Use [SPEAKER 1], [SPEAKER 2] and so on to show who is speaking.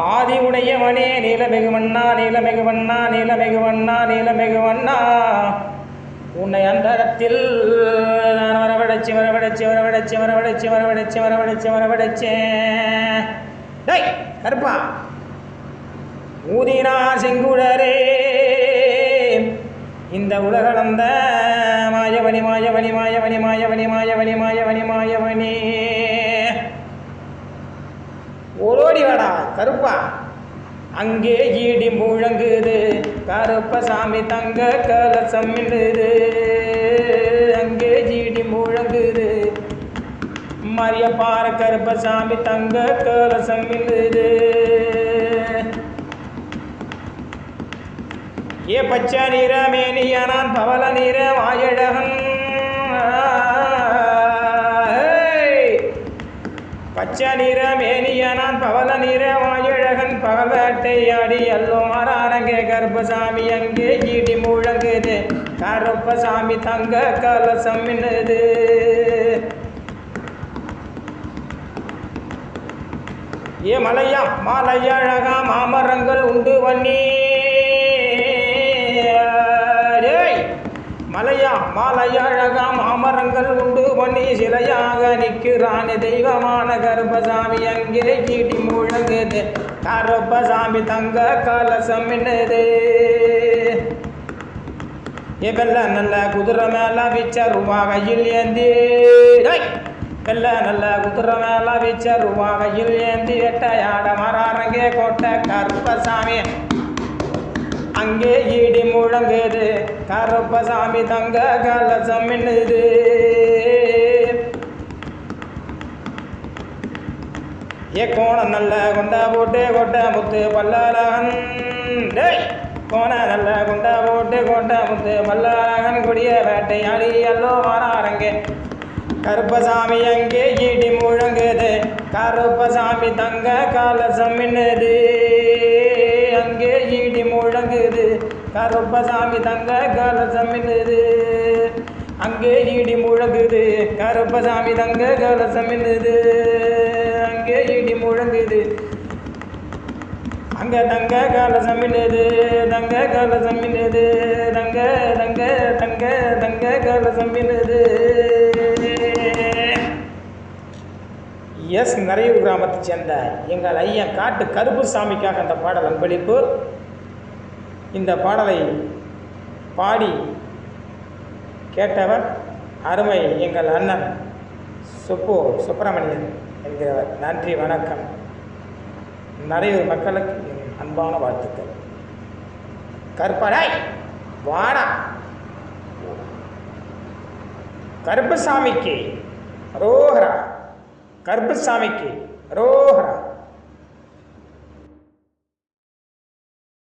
[SPEAKER 1] ஆதி உடையவனே நீலமிகுவண்ணா நீலமிகுவண்ணா நீலமிகுவண்ணா நீலமிகுவண்ணா உன்னை அந்தரத்தில் நான் வரவழைச்சி வரவழைச்சி வரவழைச்சி வரவழைச்சி வரவழைச்சி வரவழைச்சி வரவழைச்சேன். டேய் கருப்பா ஊதினா செங்குடரே இந்த உலகளந்த மாயவனி மாயவனி மாயவனி மாயவனி மாயவனி மாயவனி மாயவனி ஓடி வாடா கருப்பா. அங்கே ஈடி முழங்குது கருப்பசாமி தங்க கலசம் மின்னுது. அங்கே ஈடி முழங்குது மரியப்பார கருப்பசாமி தங்க கலசம் மின்னுது. ஏ பச்சை நிற மேனியானான் பவள நிற வாயழகன். பச்சை நிற மேனியானான் பவள நிற வாயழகன் பகலட்டை ஆடி அல்லோ மாறானங்கே கருப்பசாமி. அங்கே ஈடி முழங்குது கருப்பசாமி தங்க கலசம் மின்னுது. ஏ மலையா மாலையழகா மாமரங்கள் உண்டு வன்னி. மலையா மாலையழகா மாமரங்கள் உண்டு பண்ணி சிலையாக நிற்கிறான் தெய்வமான கருப்பசாமி. அங்கே ஈடி முழங்குது கருப்பசாமி தங்க கலசம் மின்னுது. வெள்ள நல்ல குதிரை மேல வீச்ச ரூபா கையில் ஏந்தி. வெள்ள நல்ல குதிரை மேல வீச்ச ரூபா கையில் ஏந்தி வெட்டையாட மராரங்கே கோட்டை கருப்பசாமி. அங்கே ஈடி முழங்குது கருப்பசாமி தங்க கலசம் மின்னுது. ஏ கோணம் நல்ல கொண்டா போட்டு கொட்டை முத்து பல்லழகன். டேய் கோண நல்ல கொண்டா போட்டு கொட்டை முத்து பல்லழகன் கொடிய வேட்டையாடி அல்லோ மாறாரங்கே கருப்பசாமி. அங்கே ஈடி முழங்குது கருப்பசாமி தங்க கலசம் மின்னுது. அங்கே ஈடி முழங்குது கருப்பசாமி தங்க கலசம் மின்னுது. அங்கே ஈடி முழங்குது கருப்பசாமி தங்க கலசம் மின்னுது. அங்கே ஈடி முழங்குது அங்க தங்க கலசம் மின்னுது. தங்க கலசம் மின்னுது. தங்க தங்க தங்க தங்க கலசம் மின்னுது. எஸ் நிறையூர் கிராமத்தை சேர்ந்த எங்கள் ஐயன் காட்டு கருப்புசாமிக்காக அந்த பாடல் அன்பளிப்பு. இந்த பாடலை பாடி கேட்டவர் அருமை எங்கள் அண்ணன் சுப்பிரமணியன் என்கிறவர். நன்றி வணக்கம். நிறையூர் மக்களுக்கு என் அன்பான வாழ்த்துக்கள். கருப்படாய் வாடா கருப்பசாமிக்கு ரோஹரா. கருப்பசாமிக்கு ரோஹரா.